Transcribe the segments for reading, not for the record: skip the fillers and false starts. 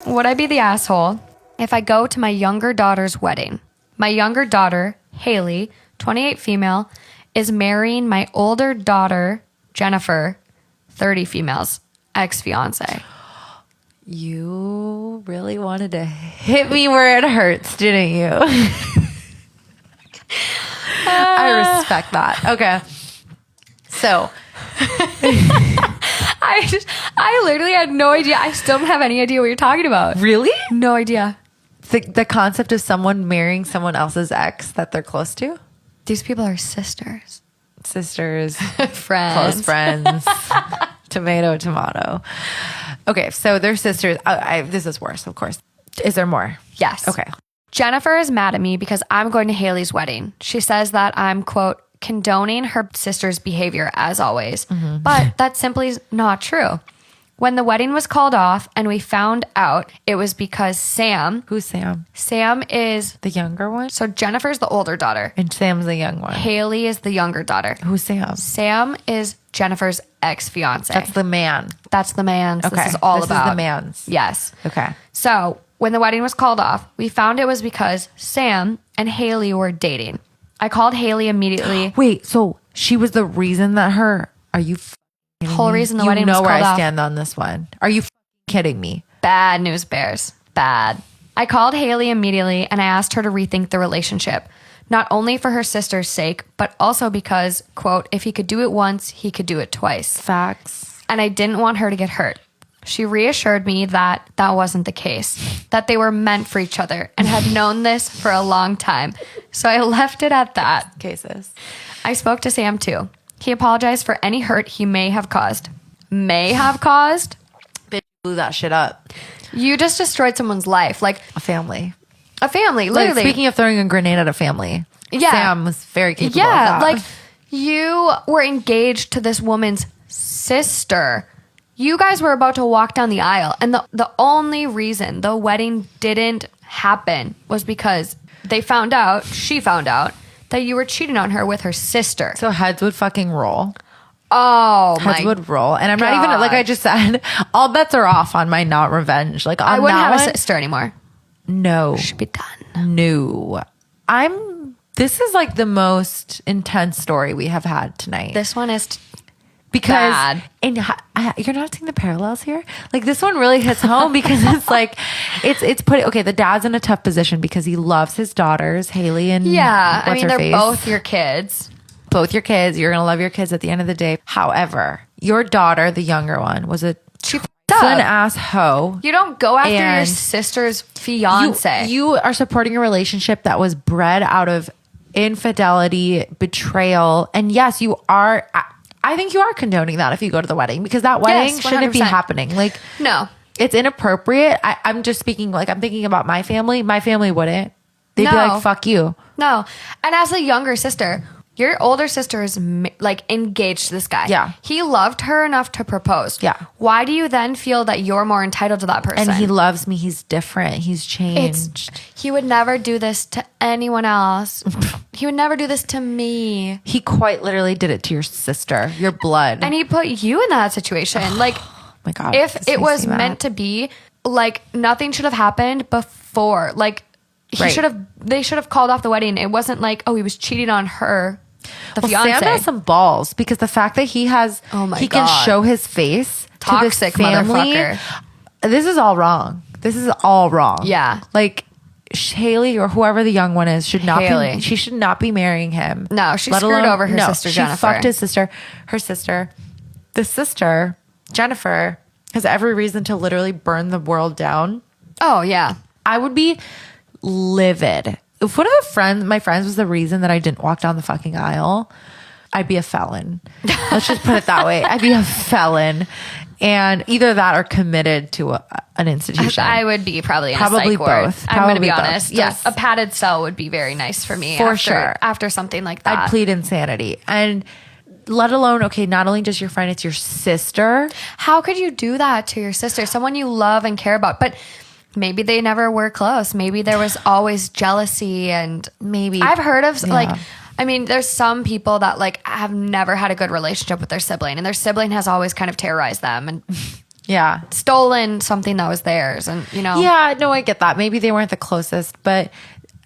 Would I be the asshole if I go to my younger daughter's wedding? My younger daughter, Haley, 28 female, is marrying my older daughter, Jennifer, 30 females, ex-fiance. You really wanted to hit me where it hurts, didn't you? I respect that. Okay. So I literally had no idea. I still don't have any idea what you're talking about. really? No idea. The concept of someone marrying someone else's ex that they're close to? These people are sisters. Sisters, Friends. close friends, tomato. Okay, so they're sisters. This is worse, of course. Is there more? Yes. Okay. Jennifer is mad at me because I'm going to Haley's wedding. She says that I'm, quote, condoning her sister's behavior as always. Mm-hmm. But that simply is not true. When the wedding was called off and we found out it was because Sam. Who's Sam? Sam is... The younger one? So Jennifer's the older daughter. And Sam's the young one. Haley is the younger daughter. Who's Sam? Sam is Jennifer's ex-fiance. That's the man. That's the man's. Okay. This is all about. This is the man's. Yes. Okay. So when the wedding was called off, we found it was because Sam and Haley were dating. I called Haley immediately. Wait, so she was the reason that are you Whole reason the wedding was called off? You know where I off. stand on this one. Are you kidding me? Bad news bears. Bad. I called Haley immediately and I asked her to rethink the relationship. Not only for her sister's sake, but also because, quote, if he could do it once, he could do it twice. Facts. And I didn't want her to get hurt. She reassured me that that wasn't the case, that they were meant for each other and had known this for a long time. So I left it at that. Cases. I spoke to Sam too. He apologized for any hurt he may have caused. May have caused? Bitch blew that shit up. You just destroyed someone's life. Like A family. a family, Like, literally. speaking of throwing a grenade at a family. Yeah. Sam was very capable of Yeah, that. like you were engaged to this woman's sister. You guys were about to walk down the aisle. And the only reason the wedding didn't happen was because she found out that you were cheating on her with her sister. So heads would fucking roll. Oh my Heads would roll. And I'm not God. even, like I just said, all bets are off on my not revenge. Like, on I wouldn't that have one, a sister anymore. No. Should be done. No. This is like the most intense story we have had tonight. This one is Because bad. And you're not seeing the parallels here. Like, this one really hits home because it's like it's putting, okay, the dad's in a tough position because he loves his daughters, Haley and Yeah, I what's mean, her they're face? both your kids. Both your kids. You're gonna love your kids at the end of the day. However, your daughter, the younger one, was a She f***ed an up. ass hoe. You don't go after your And sister's fiance. You are supporting a relationship that was bred out of infidelity, betrayal, and yes, you are. I think you are condoning that if you go to the wedding, because that wedding Yes, shouldn't be 100%. happening. Like, No. it's inappropriate. I'm just speaking, like, I'm thinking about my family. My family wouldn't. They'd be No. like, fuck you. No. And as a younger sister, your older sister is like engaged to this guy. Yeah. He loved her enough to propose. Yeah. Why do you then feel that you're more entitled to that person? And he loves me. He's different. He's changed. He would never do this to anyone else. He would never do this to me. He quite literally did it to your sister, your blood. And he put you in that situation. Like, Oh my God. if this it makes was me mad. meant to be, like, nothing should have happened before. Like, Right. they should have called off the wedding. It wasn't like, oh, he was cheating on her, the fiance. Sam has some balls, because the fact that he has, Oh my he can God. show his face Toxic to this family. motherfucker. This is all wrong. This is all wrong. Yeah. Like, Haley or whoever the young one is should not Haley. be. She should not be marrying him. No, she screwed over her sister, she Jennifer. fucked his sister. Her sister, the sister, Jennifer, has every reason to literally burn the world down. Oh, yeah. I would be livid. If one of my friends was the reason that I didn't walk down the fucking aisle, I'd be a felon. Let's just put it that way. I'd be a felon. And either that or committed to an institution. I would be probably in Probably a psych ward. both. I'm going to Probably be both. honest. Yes. A padded cell would be very nice for me. For sure. After something like that. I'd plead insanity. And let alone, okay, not only just your friend, it's your sister. How could you do that to your sister? Someone you love and care about. But maybe they never were close. Maybe there was always jealousy, and Maybe. I've heard of Yeah. like, I mean, there's some people that like have never had a good relationship with their sibling, and their sibling has always kind of terrorized them. And Yeah. stolen something that was theirs, and Yeah, no, I get that. Maybe they weren't the closest, but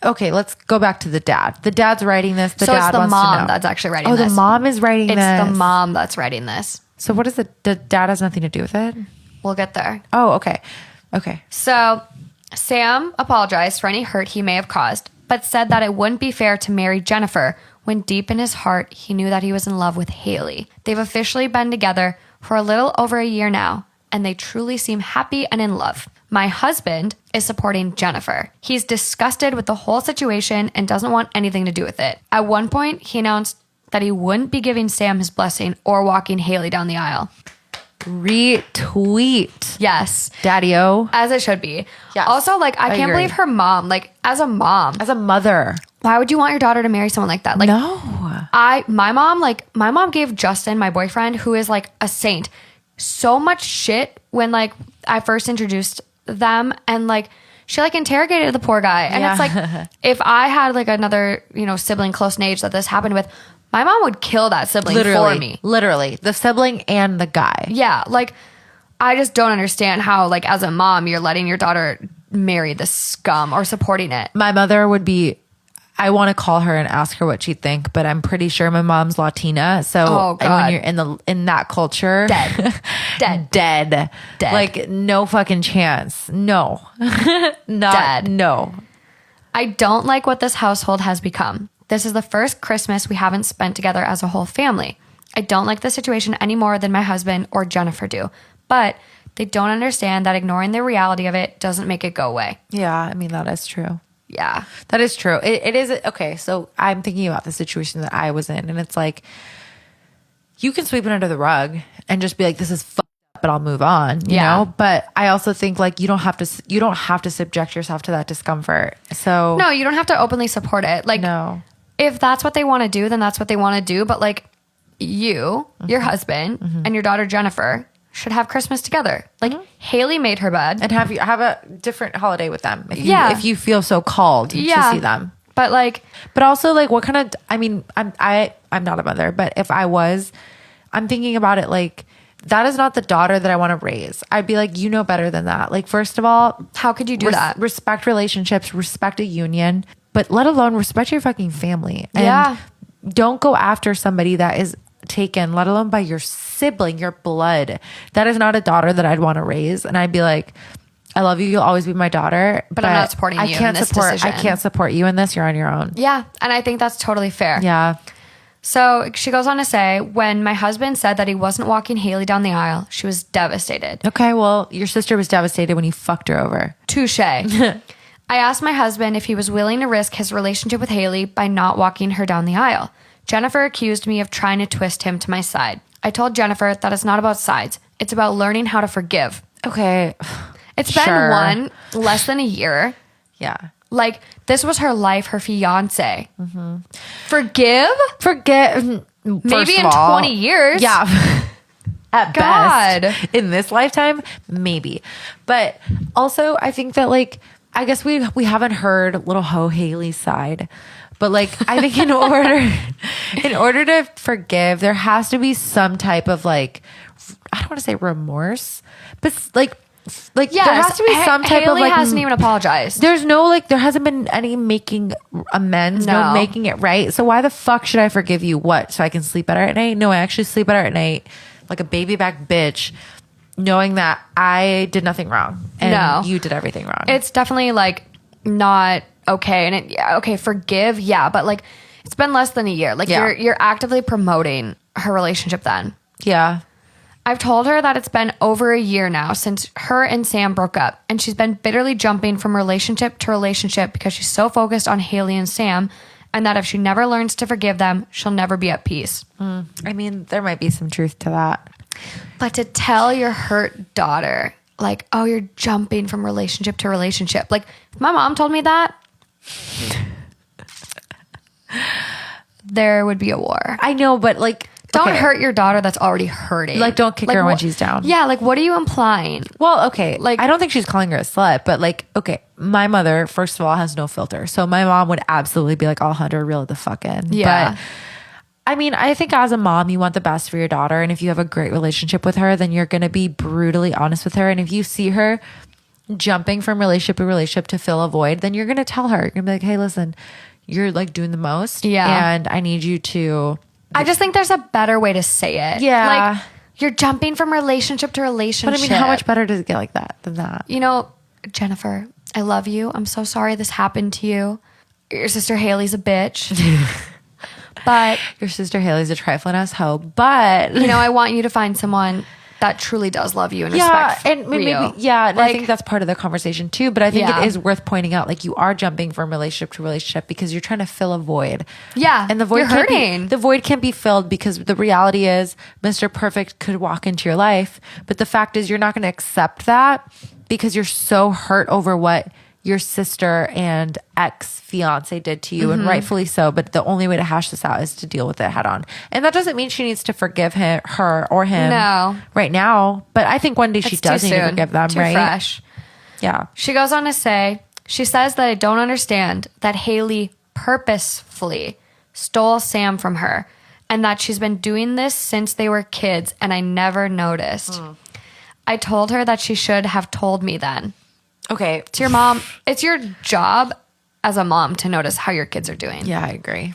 okay, let's go back to the dad. The dad's writing this. The so dad it's the wants to mom know. that's actually writing Oh, this. the mom is writing this. It's the mom that's writing this. So what is the dad has nothing to do with it? We'll get there. Oh, okay. Okay. So Sam apologized for any hurt he may have caused, but said that it wouldn't be fair to marry Jennifer when deep in his heart he knew that he was in love with Haley. They've officially been together for a little over a year now, and they truly seem happy and in love. My husband is supporting Jennifer. He's disgusted with the whole situation and doesn't want anything to do with it. At one point, he announced that he wouldn't be giving Sam his blessing or walking Haley down the aisle. Retweet. Yes. Daddy-o. As it should be. Yes. Also, like, I can't agree. believe her mom, like, as a mom, As a mother. why would you want your daughter to marry someone like that? Like, No. my mom gave Justin, my boyfriend, who is like a saint, so much shit when like I first introduced them, and like she like interrogated the poor guy. And it's Yeah. like, if I had like another, sibling close in age that this happened with, my mom would kill that sibling for me. Literally. The sibling and the guy. Yeah. Like, I just don't understand how, like, as a mom, you're letting your daughter marry this scum or supporting it. My mother would be, I want to call her and ask her what she'd think, but I'm pretty sure my mom's Latina. So Oh, and God. when you're in that culture, Dead. Dead. dead. Dead. Like no fucking chance. No. Not Dead. no. I don't like what this household has become. This is the first Christmas we haven't spent together as a whole family. I don't like the situation any more than my husband or Jennifer do, but they don't understand that ignoring the reality of it doesn't make it go away. Yeah, I mean that is true. Yeah. That is true. It is okay. So I'm thinking about the situation that I was in, and it's like you can sweep it under the rug and just be like, "This is fucked up," but I'll move on. You Yeah. know. But I also think like you don't have to subject yourself to that discomfort. So No, you don't have to openly support it. Like, no. if that's what they want to do, then that's what they want to do. But like, you, your husband, and your daughter Jennifer should have Christmas together. Like, Haley made her bed. And have a different holiday with them Yeah. if you feel so called to see them. But like, But also like what kind of I mean I'm not a mother, but if I was, I'm thinking about it like that is not the daughter that I want to raise. I'd be like, you know better than that. Like first of all, how could you do that? Respect relationships, respect a union, but let alone respect your fucking family. And Yeah. don't go after somebody that is taken, let alone by your sibling, your blood. That is not a daughter that I'd want to raise. And I'd be like, I love you. You'll always be my daughter. But I'm not supporting you in this decision. I can't support you in this. You're on your own. Yeah. And I think that's totally fair. Yeah. So she goes on to say, when my husband said that he wasn't walking Haley down the aisle, she was devastated. Okay. Well, your sister was devastated when you fucked her over. Touche. I asked my husband if he was willing to risk his relationship with Haley by not walking her down the aisle. Jennifer accused me of trying to twist him to my side. I told Jennifer that it's not about sides. It's about learning how to forgive. Okay. It's been Sure. less than a year. Yeah. Like, this was her life, her fiance. Forgive? Forget. Maybe in 20 years. Yeah. At God. best. In this lifetime, maybe. But also, I think that, like, I guess we haven't heard little Ho Haley's side. But like, I think in order to forgive, there has to be some type of like, I don't want to say remorse, but like Yes, there has to be some type Haley of like. hasn't even apologized. There's no like, there hasn't been any making amends, no No. making it right. So why the fuck should I forgive you? What? So I can sleep better at night? No, I actually sleep better at night like a baby back bitch, knowing that I did nothing wrong and No. you did everything wrong. It's definitely like not okay. And okay, forgive, yeah, but like it's been less than a year. Like Yeah. you're actively promoting her relationship then. yeah. I've told her that it's been over a year now since her and Sam broke up, and she's been bitterly jumping from relationship to relationship because she's so focused on Haley and Sam, and that if she never learns to forgive them, she'll never be at peace. I mean, there might be some truth to that. But to tell your hurt daughter, like, oh, you're jumping from relationship to relationship. Like, if my mom told me that, there would be a war. I know, but like, Don't okay. hurt your daughter that's already hurting. Like, don't kick her when she's down. Yeah, like, what are you implying? Well, okay. Like- I don't think she's calling her a slut, but like, okay, my mother, first of all, has no filter. So my mom would absolutely be like, I'll hunt her real the fuck in. Yeah. But I mean, I think as a mom, you want the best for your daughter. And if you have a great relationship with her, then you're going to be brutally honest with her. And if you see her jumping from relationship to relationship to fill a void, then you're going to tell her, you're going to be like, hey, listen, you're like doing the most. Yeah. And I need you to. I just think there's a better way to say it. Yeah. Like, you're jumping from relationship to relationship. But I mean, how much better does it get like that than that? You know, Jennifer, I love you. I'm so sorry this happened to you. Your sister Haley's a bitch. But Your sister Haley's a trifling ass hoe. But you know, I want you to find someone that truly does love you and yeah, respect and maybe you. yeah, and I Like, think that's part of the conversation too. But I think Yeah. it is worth pointing out, like you are jumping from relationship to relationship because you're trying to fill a void. Yeah, and the void you're can't hurting. Be, the void can't be filled because the reality is Mr. Perfect could walk into your life, but the fact is you're not going to accept that because you're so hurt over what your sister and ex-fiance did to you, Mm-hmm. and rightfully so. But the only way to hash this out is to deal with it head on. And that doesn't mean she needs to forgive her or him No. right now. But I think one day she It's too does need to soon. forgive them, Too right? fresh. Yeah. She goes on to say, she says that I don't understand that Haley purposefully stole Sam from her and that she's been doing this since they were kids and I never noticed. I told her that she should have told me then. Okay. It's your mom. It's your job as a mom to notice how your kids are doing. Yeah, I agree.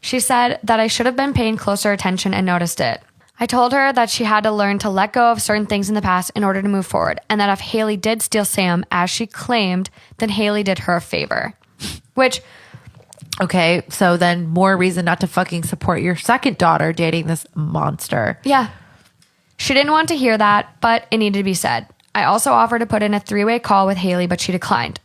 She said that I should have been paying closer attention and noticed it. I told her that she had to learn to let go of certain things in the past in order to move forward, and that if Haley did steal Sam, as she claimed, then Haley did her a favor. Which, Okay, so then more reason not to fucking support your second daughter dating this monster. yeah. She didn't want to hear that, but it needed to be said. I also offered to put in a 3-way call with Haley, but she declined.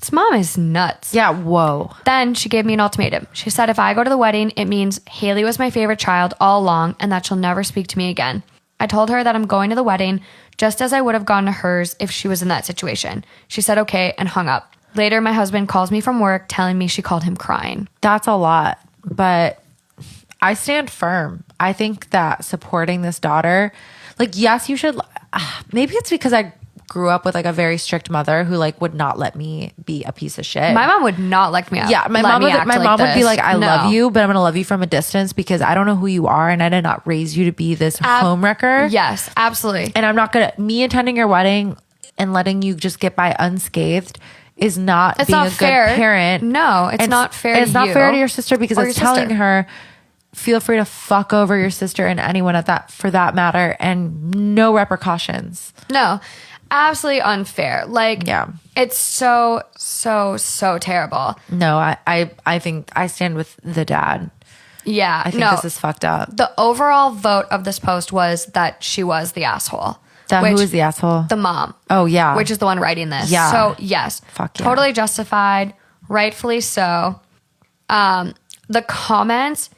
This mom is nuts. Yeah, whoa. Then she gave me an ultimatum. She said if I go to the wedding, it means Haley was my favorite child all along and that she'll never speak to me again. I told her that I'm going to the wedding just as I would have gone to hers if she was in that situation. She said okay and hung up. Later, my husband calls me from work telling me she called him crying. That's a lot, but I stand firm. I think that supporting this daughter, like, yes, you should. Maybe it's because I grew up with like a very strict mother who like would not let me be a piece of shit. My mom would not like me. Yeah, my mom would be like, I love you, but I'm gonna love you from a distance because I don't know who you are and I did not raise you to be this homewrecker. Yes, absolutely. And I'm not gonna me attending your wedding and letting you just get by unscathed is not It's being not a fair. good parent. No, it's not fair and to it's not you fair to your sister because or it's your telling sister. her, feel free to fuck over your sister and anyone at that for that matter, and no repercussions. No, absolutely unfair. Like, Yeah. it's so terrible. No, I think I stand with the dad. Yeah, I think no. this is fucked up. The overall vote of this post was that she was the asshole. Who which- is the asshole? The mom. Oh, yeah. Which is the one writing this. Yeah. So, yes. Fuck yeah. Totally justified. Rightfully so. The comments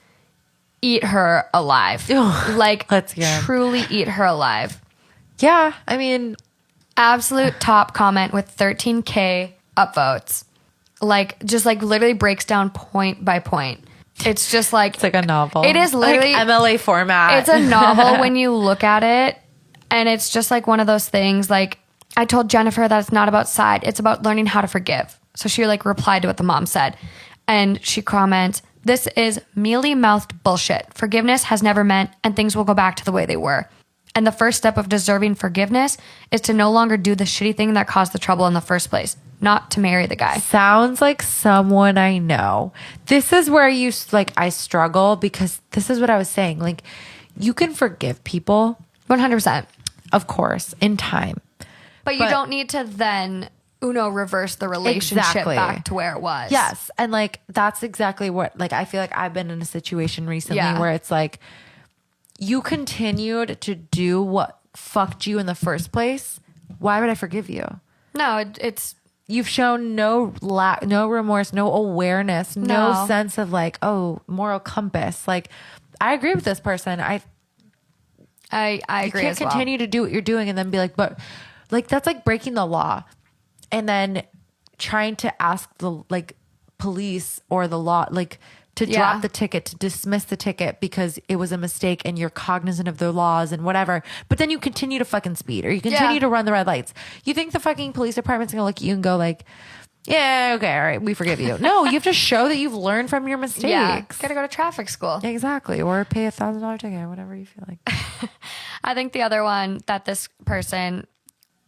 eat her alive. Like, Let's hear 'em. truly eat her alive. Yeah, I mean, Absolute top comment with 13K upvotes. Like, just like literally breaks down point by point. It's just like, it's like a novel. It is literally like MLA format. It's a novel when you look at it, and it's just like one of those things. Like, I told Jennifer that it's not about side, it's about learning how to forgive. So she like replied to what the mom said, and she comments, "This is mealy-mouthed bullshit. Forgiveness has never meant, and things will go back to the way they were. And the first step of deserving forgiveness is to no longer do the shitty thing that caused the trouble in the first place, not to marry the guy." Sounds like someone I know. This is where I struggle because this is what I was saying. Like, you can forgive people, 100%. of course, in time. But you don't need to then reverse the relationship Exactly. back to where it was. Yes. And like, that's exactly what, like, I feel like I've been in a situation recently Yeah. where it's like, you continued to do what fucked you in the first place. Why would I forgive you? No, it's You've shown no remorse, no awareness, no No. sense of like, oh, moral compass. Like, I agree with this person. I You agree can't as well. continue to do what you're doing and then be like, but like, that's like breaking the law. And then trying to ask the like police or the law, like, to Yeah. drop the ticket, to dismiss the ticket because it was a mistake and you're cognizant of the laws and whatever. But then you continue to fucking speed or you continue Yeah. to run the red lights. You think the fucking police department's gonna look at you and go like, Yeah, okay, all right, we forgive you. No, you have to show that you've learned from your mistakes. Yeah, gotta go to traffic school. Exactly. Or pay $1,000 ticket, whatever you feel like. I think the other one that this person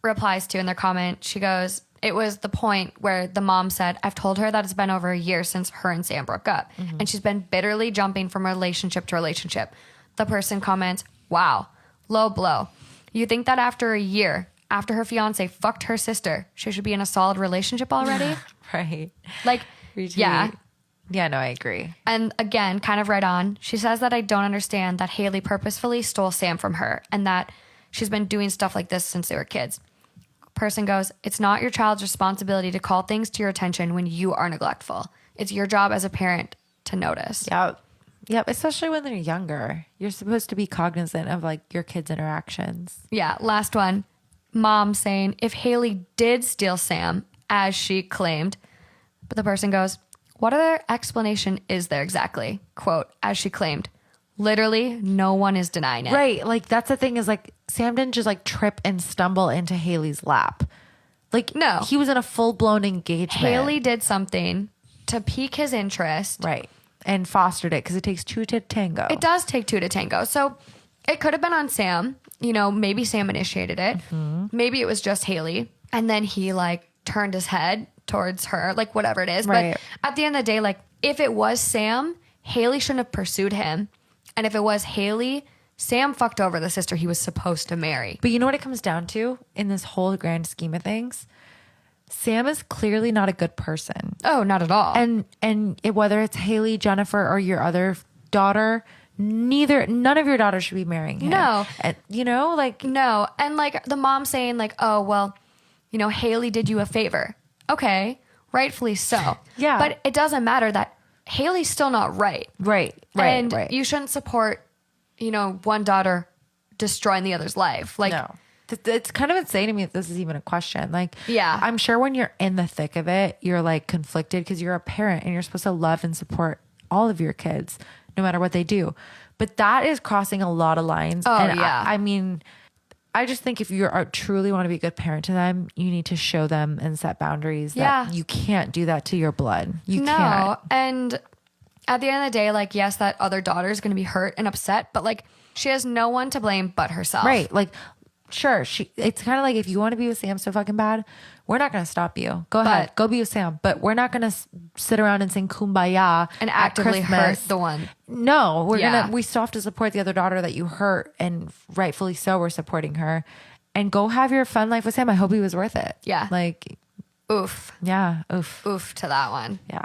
replies to in their comment, she goes, it was the point where the mom said, I've told her that it's been over a year since her and Sam broke up. And she's been bitterly jumping from relationship to relationship. The person comments, wow, low blow. You think that after a year, after her fiance fucked her sister, she should be in a solid relationship already? Right. Like, Retweet. yeah. Yeah, no, I agree. And again, kind of right on. She says that I don't understand that Haley purposefully stole Sam from her and that she's been doing stuff like this since they were kids. Person goes, it's not your child's responsibility to call things to your attention when you are neglectful. It's your job as a parent to notice. Yep. Yep. Especially when they're younger. You're supposed to be cognizant of like your kids' interactions. Yeah. Last one. Mom saying, if Haley did steal Sam, as she claimed, but the person goes, what other explanation is there exactly? Quote, as she claimed. Literally, no one is denying it. Right. Like that's the thing is like Sam didn't just like trip and stumble into Haley's lap. Like No. he was in a full-blown engagement. Haley did something to pique his interest. Right. And fostered it because it takes two to tango. It does take two to tango. So it could have been on Sam. You know, maybe Sam initiated it. Maybe it was just Haley. And then he like turned his head towards her, like whatever it is. Right. But at the end of the day, like if it was Sam, Haley shouldn't have pursued him. And if it was Haley, Sam fucked over the sister he was supposed to marry. But you know what it comes down to in this whole grand scheme of things? Sam is clearly not a good person. Oh, not at all. Whether it's Haley, Jennifer, or your other daughter, none of your daughters should be marrying him. No. And, you know, like no. And like the mom saying like, oh, well, you know, Haley did you a favor. Okay. Rightfully so. Yeah. But it doesn't matter that Haley's still not right. right. And you shouldn't support, you know, one daughter destroying the other's life. Like, no. It's kind of insane to me that this is even a question. Like, Yeah. I'm sure when you're in the thick of it, you're like conflicted because you're a parent and you're supposed to love and support all of your kids, no matter what they do. But that is crossing a lot of lines. Oh, and yeah. I mean, I just think if you truly want to be a good parent to them, you need to show them and set boundaries Yeah. that you can't do that to your blood. You no. can't. And at the end of the day, like, yes, that other daughter is going to be hurt and upset, but like, she has no one to blame but herself. Right. Like, sure. It's kind of like if you want to be with Sam so fucking bad, we're not going to stop you. Go ahead. Go be with Sam. But we're not going to sit around and sing Kumbaya And at actively hurt Christmas. the one. No, Yeah. we still have to support the other daughter that you hurt, and rightfully so, we're supporting her. And go have your fun life with Sam. I hope he was worth it. Yeah. Like, Oof. yeah. Oof. Oof to that one. Yeah.